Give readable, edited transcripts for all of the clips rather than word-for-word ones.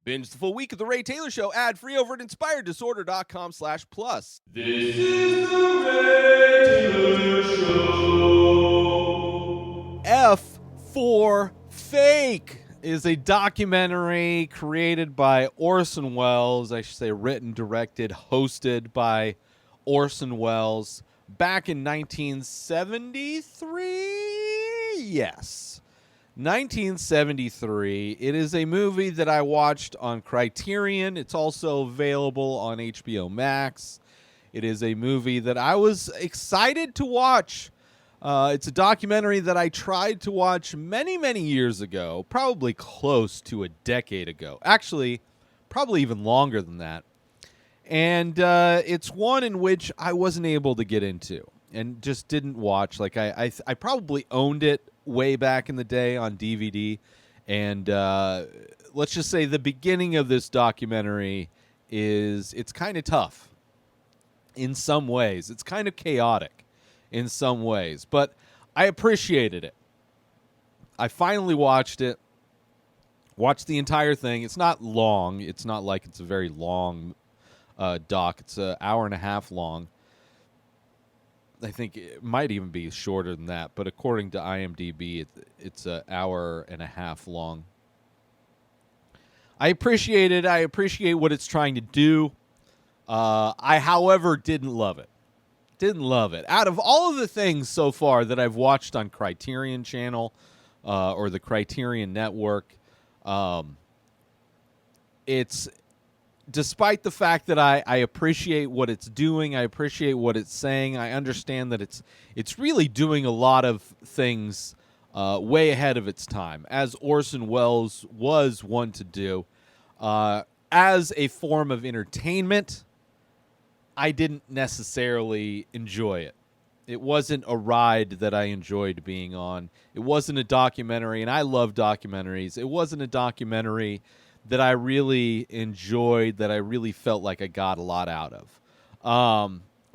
Binge the full week of The Ray Taylor Show ad-free over at inspireddisorder.com/plus. This is The Ray Taylor Show. F for Fake is a documentary created by Orson Welles, I should say written, directed, hosted by Orson Welles back in 1973. Yes. 1973. It is a movie that I watched on Criterion. It's also available on HBO Max. It is a movie that I was excited to watch. It's a documentary that I tried to watch many, many years ago, probably close to a decade ago. Actually, probably even longer than that. And it's one in which I wasn't able to get into and just didn't watch. Like I probably owned it way back in the day on DVD, and let's just say the beginning of this documentary it's kind of tough in some ways. It's kind of chaotic in some ways, but I appreciated it. I finally watched it, watched the entire thing. It's not long. It's not like it's a very long doc. It's an hour and a half long. I think it might even be shorter than that, but according to IMDb, it's an hour and a half long. I appreciate it. I appreciate what it's trying to do. I, however, didn't love it. Didn't love it. Out of all of the things so far that I've watched on Criterion Channel or the Criterion Network, it's... Despite the fact that I appreciate what it's doing, I appreciate what it's saying, I understand that it's really doing a lot of things way ahead of its time, as Orson Welles was one to do. As a form of entertainment, I didn't necessarily enjoy it. It wasn't a ride that I enjoyed being on. It wasn't a documentary, and I love documentaries. It wasn't a documentary that I really enjoyed, that I really felt like I got a lot out of.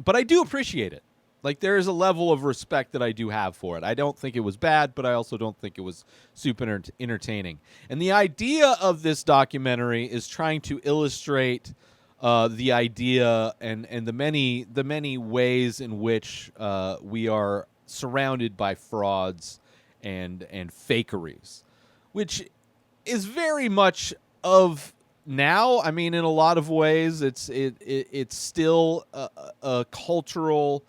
But I do appreciate it. Like, there is a level of respect that I do have for it. I don't think it was bad, but I also don't think it was super entertaining. And the idea of this documentary is trying to illustrate the idea and the many ways in which we are surrounded by frauds and fakeries, which is very much of now. I mean, in a lot of ways, it's still a cultural,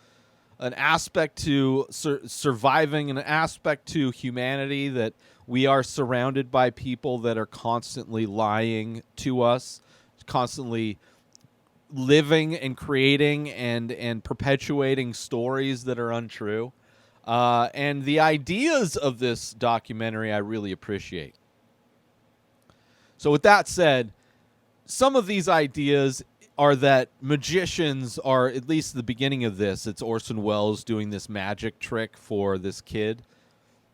an aspect to surviving, an aspect to humanity, that we are surrounded by people that are constantly lying to us, constantly living and creating and perpetuating stories that are untrue. And the ideas of this documentary I really appreciate. So with that said, some of these ideas are that magicians are, at least the beginning of this, it's Orson Welles doing this magic trick for this kid.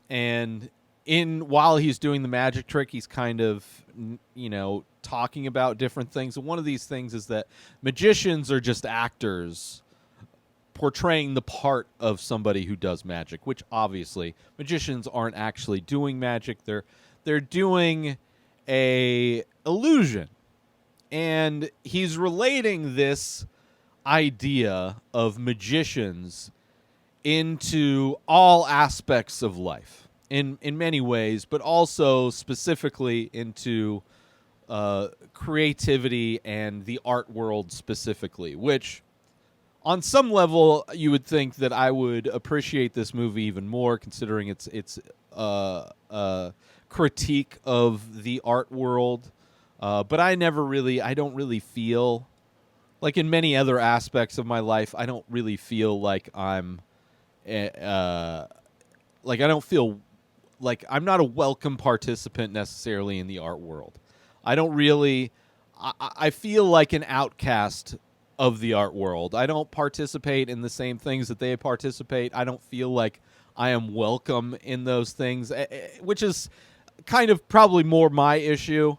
And while he's doing the magic trick, he's kind of, talking about different things. And one of these things is that magicians are just actors portraying the part of somebody who does magic, which obviously magicians aren't actually doing magic. They're doing a illusion. And he's relating this idea of magicians into all aspects of life in many ways, but also specifically into creativity and the art world specifically, which on some level you would think that I would appreciate this movie even more, considering its critique of the art world. But I don't really feel like, in many other aspects of my life, I don't really feel like I'm I don't feel like I'm not a welcome participant necessarily in the art world. I don't really, I feel like an outcast of the art world. I don't participate in the same things that they participate. I don't feel like I am welcome in those things, which is kind of probably more my issue,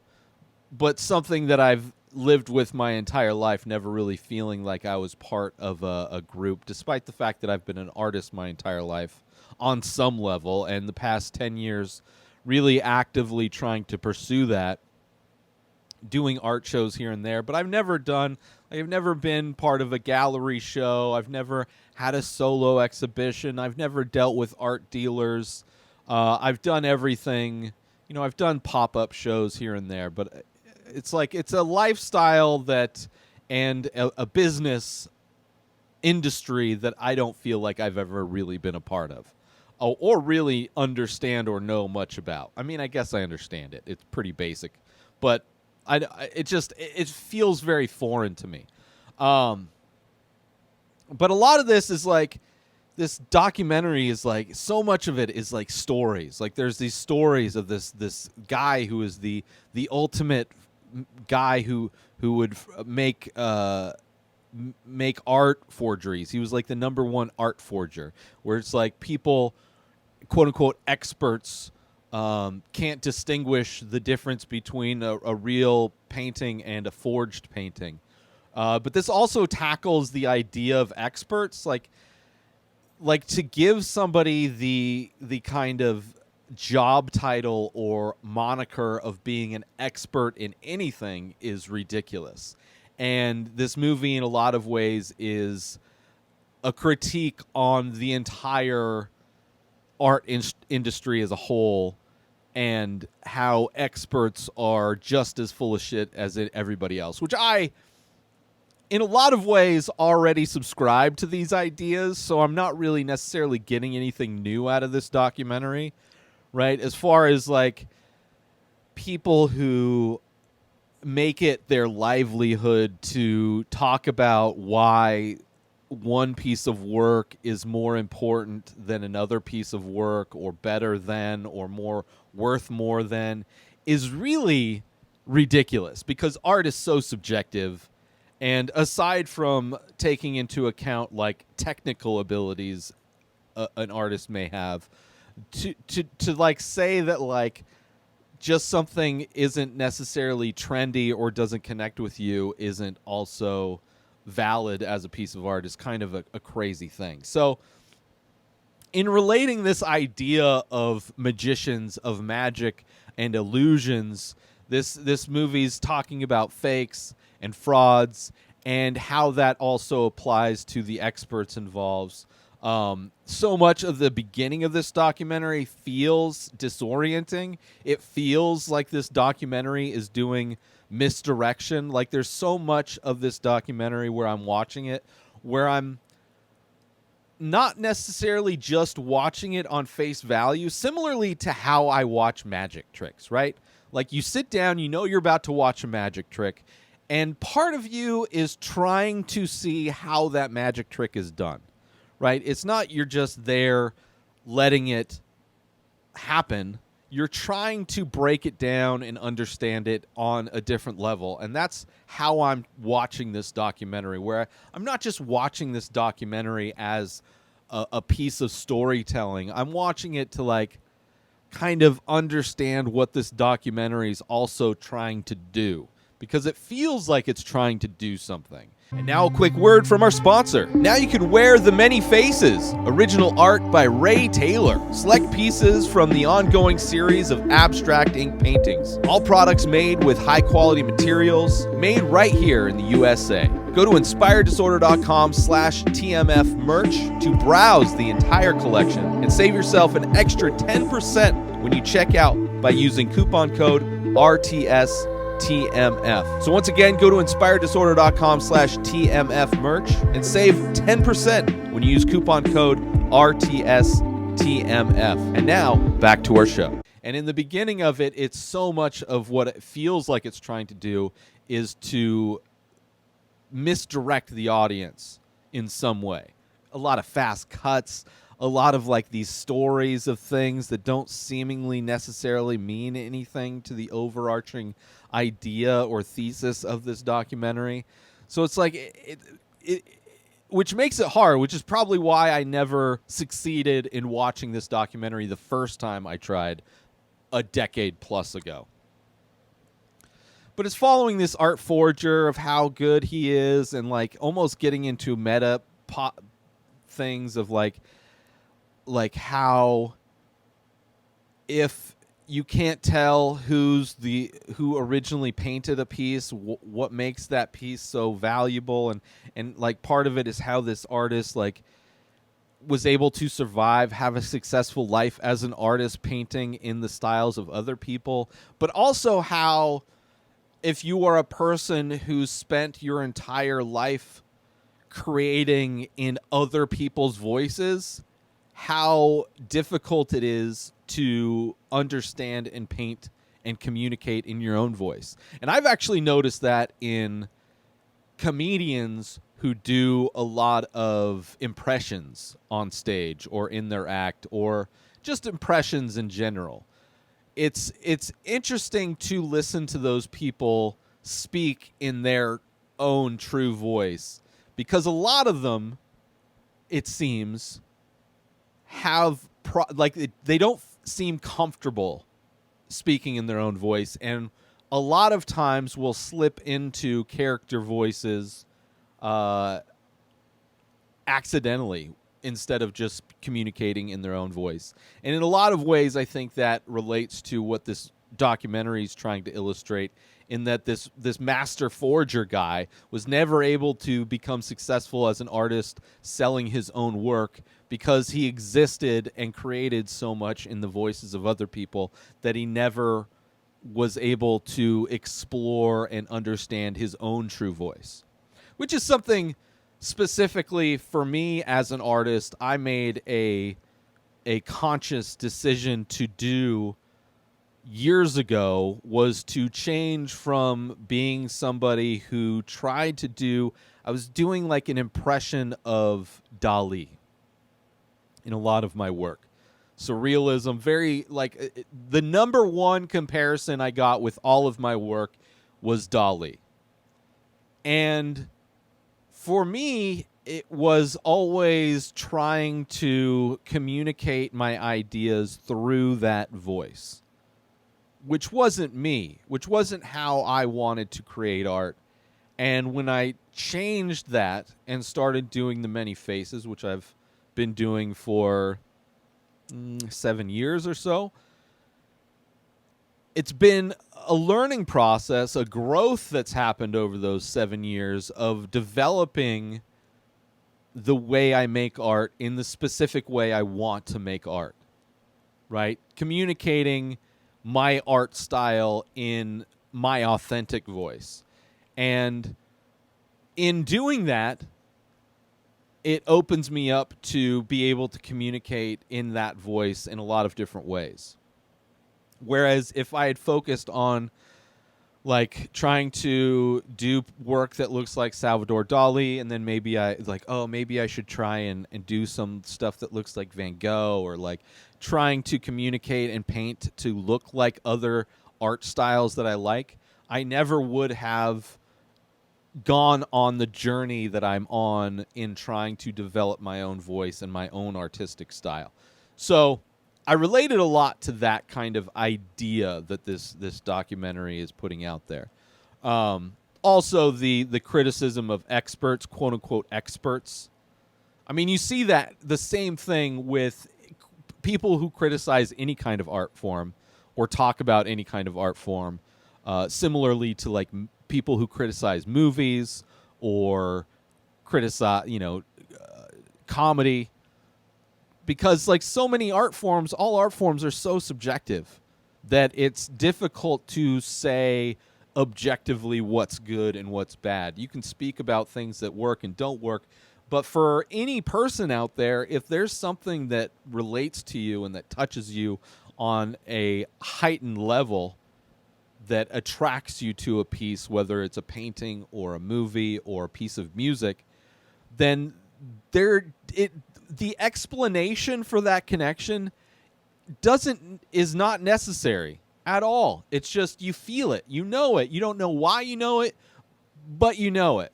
but something that I've lived with my entire life, never really feeling like I was part of a group, despite the fact that I've been an artist my entire life on some level, and the past 10 years really actively trying to pursue that. doing art shows here and there, but I've never been part of a gallery show. I've never had a solo exhibition. I've never dealt with art dealers. I've done everything. I've done pop-up shows here and there, but it's a lifestyle and a business industry that I don't feel like I've ever really been a part of, or really understand or know much about. I mean, I guess I understand it. It's pretty basic, but it feels very foreign to me. But a lot of this is this documentary is so much of it is stories. There's these stories of this guy who is the ultimate guy who would make art forgeries. He was the number one art forger, where it's people, quote unquote, experts, can't distinguish the difference between a real painting and a forged painting. But this also tackles the idea of experts, to give somebody the kind of job title or moniker of being an expert in anything is ridiculous. And this movie, in a lot of ways, is a critique on the entire art industry as a whole, and how experts are just as full of shit as everybody else, which I, in a lot of ways, already subscribe to these ideas, so I'm not really necessarily getting anything new out of this documentary, right? As far as people who make it their livelihood to talk about why one piece of work is more important than another piece of work, or better than, or worth more than, is really ridiculous, because art is so subjective. And aside from taking into account technical abilities an artist may have, to say that just something isn't necessarily trendy or doesn't connect with you isn't also valid as a piece of art is kind of a crazy thing. So in relating this idea of magicians, of magic and illusions, this movie's talking about fakes and frauds and how that also applies to the experts involved. So much of the beginning of this documentary feels disorienting. It feels like this documentary is doing misdirection. There's so much of this documentary where I'm watching it, where I'm not necessarily just watching it on face value, similarly to how I watch magic tricks, right? You sit down, you're about to watch a magic trick, and part of you is trying to see how that magic trick is done, right? It's not you're just there letting it happen. You're trying to break it down and understand it on a different level. And that's how I'm watching this documentary, where I'm not just watching this documentary as a piece of storytelling. I'm watching it to kind of understand what this documentary is also trying to do, because it feels like it's trying to do something. And now a quick word from our sponsor. Now you can wear The Many Faces, original art by Ray Taylor. Select pieces from the ongoing series of abstract ink paintings. All products made with high-quality materials, made right here in the USA. Go to inspireddisorder.com/TMF merch to browse the entire collection and save yourself an extra 10% when you check out by using coupon code RTSTMF. So once again, go to inspireddisorder.com/TMF merch and save 10% when you use coupon code RTSTMF. And now, back to our show. And in the beginning of it, it's so much of what it feels like it's trying to do is to misdirect the audience in some way. A lot of fast cuts, a lot of these stories of things that don't seemingly necessarily mean anything to the overarching idea or thesis of this documentary. So it's which makes it hard, which is probably why I never succeeded in watching this documentary the first time I tried a decade plus ago. But it's following this art forger of how good he is, and almost getting into meta things of how if you can't tell who originally painted a piece, what makes that piece so valuable, and like part of it is how this artist like was able to survive, have a successful life as an artist painting in the styles of other people, but also how if you are a person who spent your entire life creating in other people's voices, how difficult it is to understand and paint and communicate in your own voice. And I've actually noticed that in comedians who do a lot of impressions on stage or in their act or just impressions in general. It's interesting to listen to those people speak in their own true voice, because a lot of them, it seems, have they don't seem comfortable speaking in their own voice, and a lot of times will slip into character voices accidentally instead of just communicating in their own voice. And in a lot of ways, I think that relates to what this documentary is trying to illustrate, in that this master forger guy was never able to become successful as an artist selling his own work because he existed and created so much in the voices of other people that he never was able to explore and understand his own true voice, which is something specifically for me as an artist I made a conscious decision to do years ago, was to change from being somebody who tried to do, I was doing like an impression of Dali in a lot of my work. Surrealism, very like the number one comparison I got with all of my work was Dali. And for me, it was always trying to communicate my ideas through that voice, which wasn't me, which wasn't how I wanted to create art. And when I changed that and started doing the many faces, which I've been doing for 7 years or so, it's been a learning process, a growth that's happened over those 7 years of developing the way I make art in the specific way I want to make art, right? Communicating my art style in my authentic voice. And in doing that, it opens me up to be able to communicate in that voice in a lot of different ways. Whereas if I had focused on like trying to do work that looks like Salvador Dali, and then maybe maybe I should try and do some stuff that looks like Van Gogh, or like trying to communicate and paint to look like other art styles that I like, I never would have gone on the journey that I'm on in trying to develop my own voice and my own artistic style. So I related a lot to that kind of idea that this documentary is putting out there. Also, the criticism of experts, quote unquote experts. I mean, you see that the same thing with people who criticize any kind of art form or talk about any kind of art form. Similarly to like people who criticize movies or criticize, comedy. Because like so many art forms, all art forms are so subjective that it's difficult to say objectively what's good and what's bad. You can speak about things that work and don't work, but for any person out there, if there's something that relates to you and that touches you on a heightened level that attracts you to a piece, whether it's a painting or a movie or a piece of music, then the explanation for that connection is not necessary at all. It's just you feel it, you know it. You don't know why you know it, but you know it,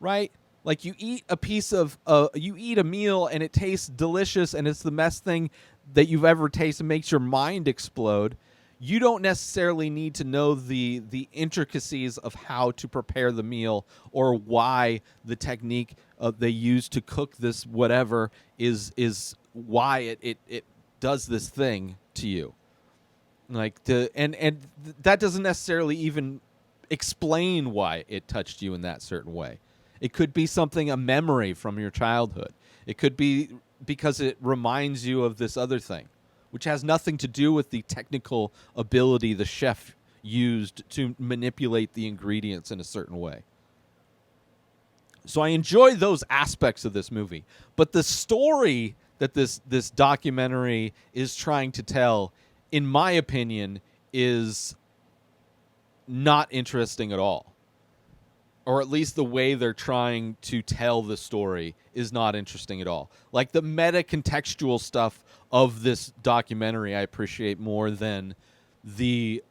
right? Like you eat a meal and it tastes delicious and it's the best thing that you've ever tasted, makes your mind explode. You don't necessarily need to know the intricacies of how to prepare the meal or why the technique they use to cook this whatever is why it does this thing to you. That doesn't necessarily even explain why it touched you in that certain way. It could be a memory from your childhood. It could be because it reminds you of this other thing, which has nothing to do with the technical ability the chef used to manipulate the ingredients in a certain way. So I enjoy those aspects of this movie. But the story that this documentary is trying to tell, in my opinion, is not interesting at all. Or at least the way they're trying to tell the story is not interesting at all. Like the meta-contextual stuff of this documentary I appreciate more than the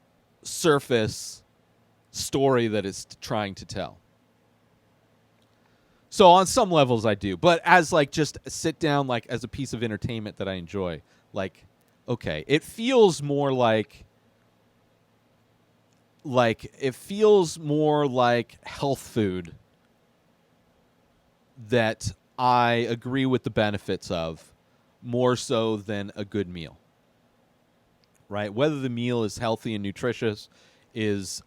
surface story that it's trying to tell. So on some levels I do, but as like just sit down like as a piece of entertainment that I enjoy, like, okay, it feels more like health food that I agree with the benefits of more so than a good meal. Right? Whether the meal is healthy and nutritious is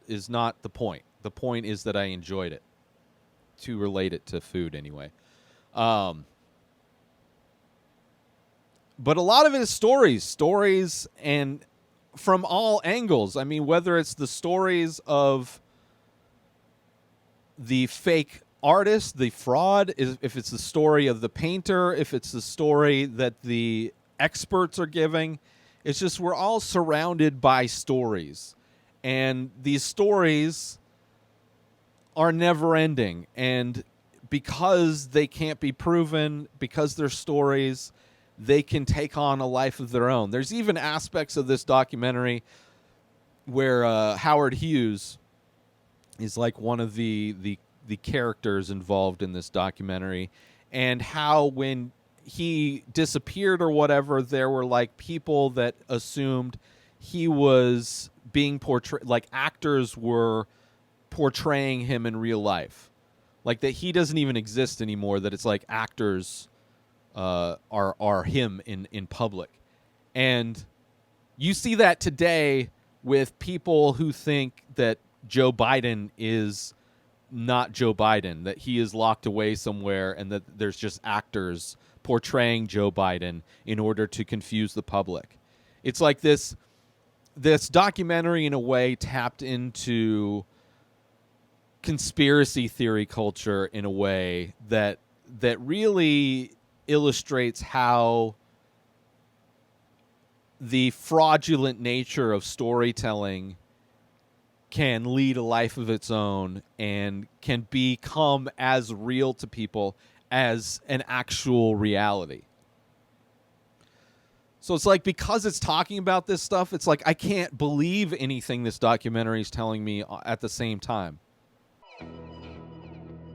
is not the point. The point is that I enjoyed it. To relate it to food anyway. But a lot of it is stories and from all angles. I mean, whether it's the stories of the fake artist, the fraud, if it's the story of the painter, if it's the story that the experts are giving, it's just we're all surrounded by stories. And these stories are never ending, and because they can't be proven, because they're stories, they can take on a life of their own. There's even aspects of this documentary where Howard Hughes is like one of the characters involved in this documentary, and how when he disappeared or whatever, there were like people that assumed he was being portrayed, like actors were portraying him in real life, like that he doesn't even exist anymore, that it's like actors are him in public. And you see that today with people who think that Joe Biden is not Joe Biden, that he is locked away somewhere, and that there's just actors portraying Joe Biden in order to confuse the public. It's like this documentary in a way tapped into conspiracy theory culture in a way that really illustrates how the fraudulent nature of storytelling can lead a life of its own and can become as real to people as an actual reality. So it's like, because it's talking about this stuff, it's like I can't believe anything this documentary is telling me at the same time.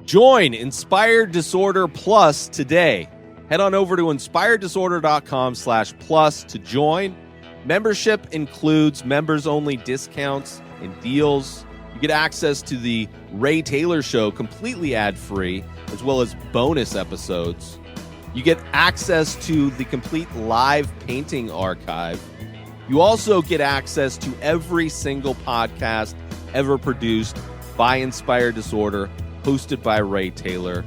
Join Inspired Disorder Plus today. Head on over to inspireddisorder.com/plus to join. Membership includes members-only discounts and deals. You get access to the Ray Taylor Show completely ad-free, as well as bonus episodes. You get access to the complete live painting archive. You also get access to every single podcast ever produced by Inspired Disorder, hosted by Ray Taylor.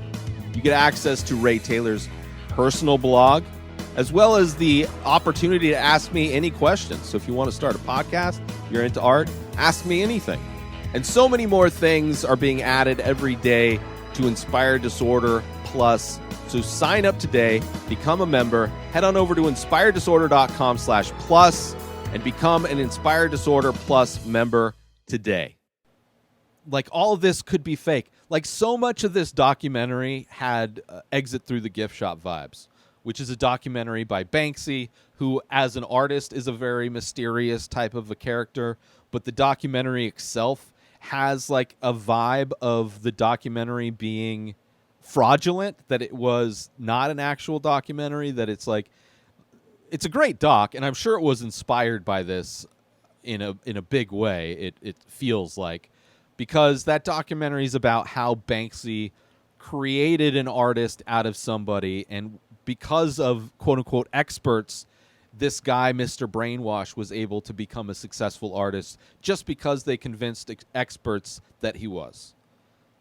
You get access to Ray Taylor's personal blog, as well as the opportunity to ask me any questions. So if you want to start a podcast, you're into art, ask me anything. And so many more things are being added every day to Inspired Disorder Plus. So sign up today, become a member, head on over to inspireddisorder.com/plus and become an Inspired Disorder Plus member today. Like, all of this could be fake. Like, so much of this documentary had Exit Through the Gift Shop vibes, which is a documentary by Banksy, who as an artist is a very mysterious type of a character, but the documentary itself has like a vibe of the documentary being fraudulent, that it was not an actual documentary, that it's like, it's a great doc, and I'm sure it was inspired by this in a big way, it feels like, because that documentary is about how Banksy created an artist out of somebody, and because of quote-unquote experts this guy, Mr. Brainwash, was able to become a successful artist just because they convinced experts that he was.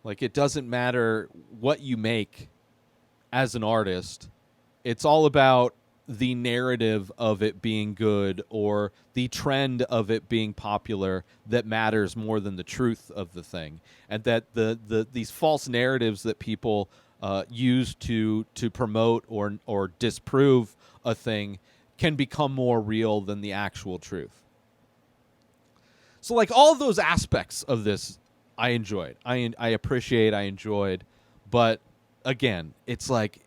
Like, it doesn't matter what you make as an artist. It's all about the narrative of it being good or the trend of it being popular that matters more than the truth of the thing. And that these false narratives that people use to promote or disprove a thing can become more real than the actual truth. So, like, all of those aspects of this I enjoyed. I appreciate, I enjoyed. But, again, it's like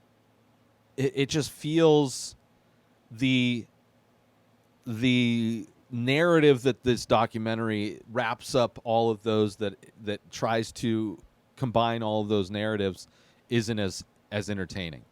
it just feels the narrative that this documentary wraps up all of those that tries to combine all of those narratives isn't as entertaining.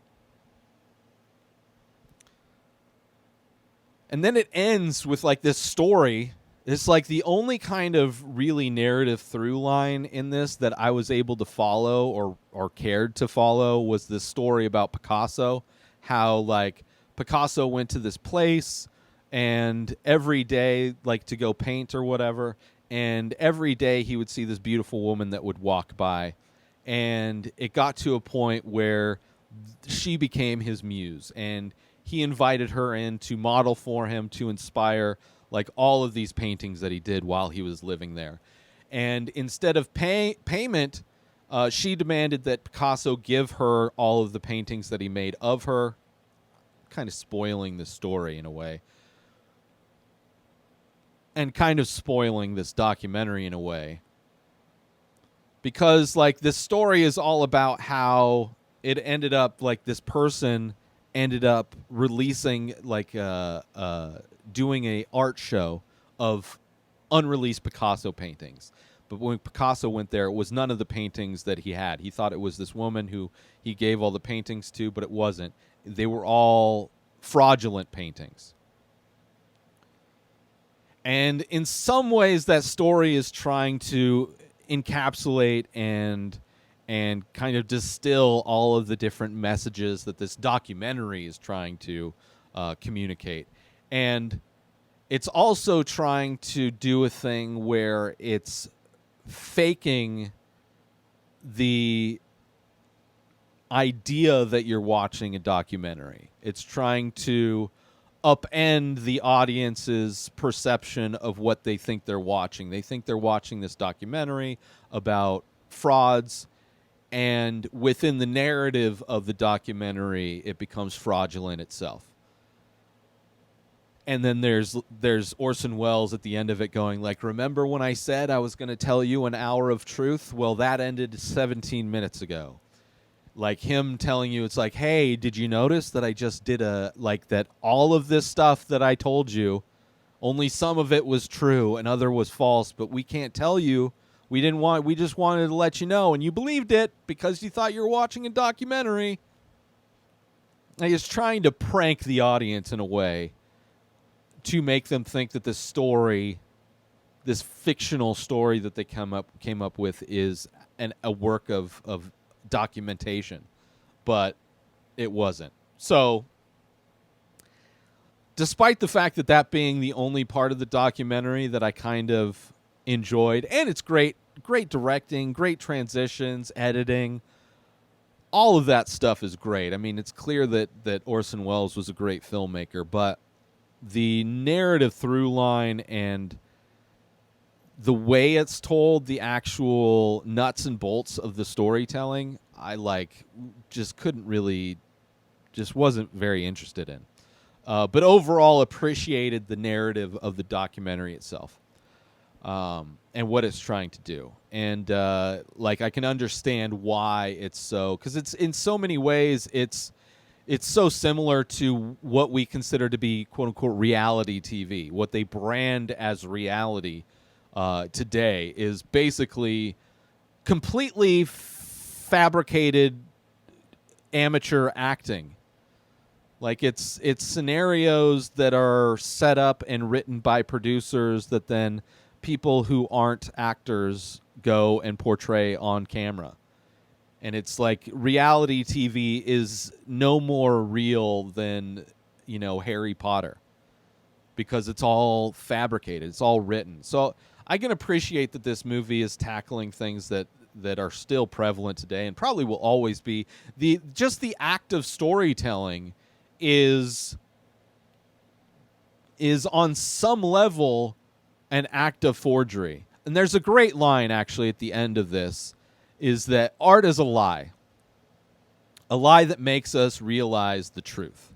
And then it ends with like this story. It's like the only kind of really narrative through line in this that I was able to follow or cared to follow was this story about Picasso. How like Picasso went to this place and every day, like to go paint or whatever, and every day he would see this beautiful woman that would walk by. And it got to a point where she became his muse, and he invited her in to model for him, to inspire like all of these paintings that he did while he was living there. And instead of payment, she demanded that Picasso give her all of the paintings that he made of her, kind of spoiling the story in a way. And kind of spoiling this documentary in a way. Because, like, this story is all about how it ended up, like, this person ended up releasing, like, doing a art show of unreleased Picasso paintings. But when Picasso went there, it was none of the paintings that he had. He thought it was this woman who he gave all the paintings to, but it wasn't. They were all fraudulent paintings. And in some ways, that story is trying to encapsulate and kind of distill all of the different messages that this documentary is trying to communicate. And it's also trying to do a thing where it's faking the idea that you're watching a documentary. It's trying to upend the audience's perception of what they think they're watching. They think they're watching this documentary about frauds, and within the narrative of the documentary, it becomes fraudulent itself. And then there's Orson Welles at the end of it going like, remember when I said I was going to tell you an hour of truth? Well, that ended 17 minutes ago. Like him telling you, it's like, hey, did you notice that I just did that all of this stuff that I told you, only some of it was true and other was false, but we can't tell you. We just wanted to let you know, and you believed it because you thought you were watching a documentary. Like, it's trying to prank the audience in a way to make them think that this story, this fictional story that they came up with is a work of documentation, but it wasn't. So despite the fact that being the only part of the documentary that I kind of enjoyed, and it's great directing, great transitions, editing, all of that stuff is great. I mean, it's clear that Orson Welles was a great filmmaker, but the narrative through line and the way it's told, the actual nuts and bolts of the storytelling, I just wasn't very interested in. But overall appreciated the narrative of the documentary itself, and what it's trying to do. And I can understand why it's so, because it's in so many ways it's so similar to what we consider to be quote unquote reality TV. What they brand as reality today is basically completely fabricated amateur acting. Like it's scenarios that are set up and written by producers that then people who aren't actors go and portray on camera. And it's like reality TV is no more real than, Harry Potter. because it's all fabricated. It's all written. So I can appreciate that this movie is tackling things that are still prevalent today and probably will always be. Just the act of storytelling is on some level an act of forgery. And there's a great line actually at the end of this, is that art is a lie that makes us realize the truth.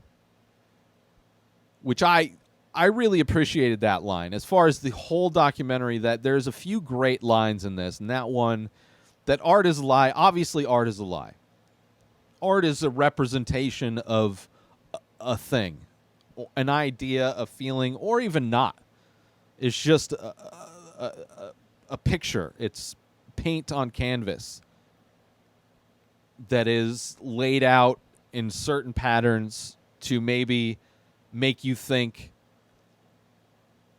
Which I really appreciated that line. As far as the whole documentary, that there's a few great lines in this, and that one, that art is a lie. Obviously, art is a lie. Art is a representation of a thing, an idea, a feeling, or even not. It's just a picture. It's paint on canvas that is laid out in certain patterns to maybe make you think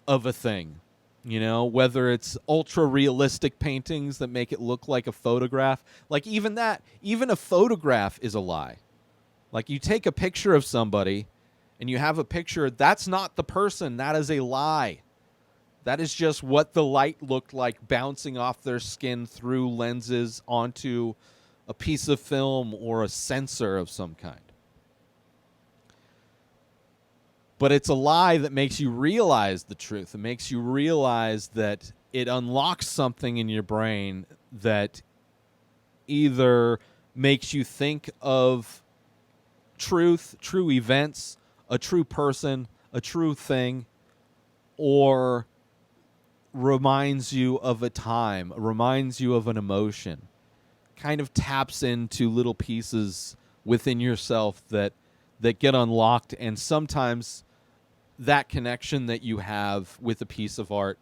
of a thing. You know, whether it's ultra realistic paintings that make it look like a photograph. Like even a photograph is a lie. Like you take a picture of somebody and you have a picture, that's not the person, that is a lie. That is just what the light looked like bouncing off their skin through lenses onto a piece of film or a sensor of some kind. But it's a lie that makes you realize the truth. It makes you realize that it unlocks something in your brain that either makes you think of truth, true events, a true person, a true thing, or reminds you of a time, reminds you of an emotion, kind of taps into little pieces within yourself that get unlocked, and sometimes that connection that you have with a piece of art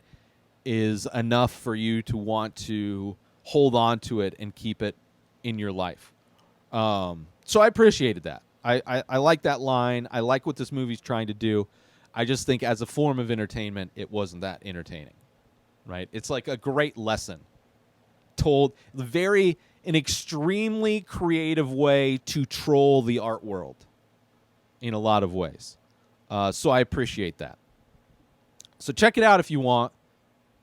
is enough for you to want to hold on to it and keep it in your life. So I appreciated that. I like that line. I like what this movie's trying to do. I just think as a form of entertainment, it wasn't that entertaining, right? It's like a great lesson told an extremely creative way to troll the art world in a lot of ways. So I appreciate that. So check it out if you want.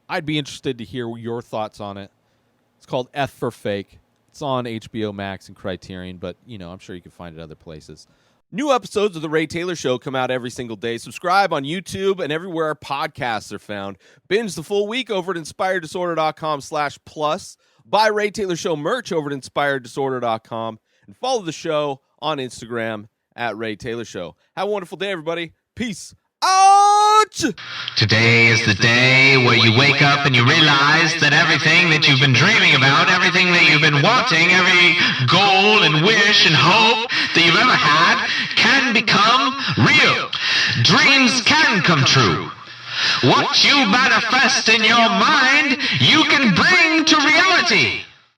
I'd be interested to hear your thoughts on it. It's called F for Fake. It's on HBO Max and Criterion, but, I'm sure you can find it other places. New episodes of The Ray Taylor Show come out every single day. Subscribe on YouTube and everywhere our podcasts are found. Binge the full week over at inspireddisorder.com/plus. Buy Ray Taylor Show merch over at inspireddisorder.com. And follow the show on Instagram at Ray Taylor Show. Have a wonderful day, everybody. Peace out! Today is the day where you wake up and you realize that everything that you've been dreaming about, everything that you've been wanting, every goal and wish and hope that you've ever had can become real. Dreams can come true. What you manifest in your mind, you can bring to reality.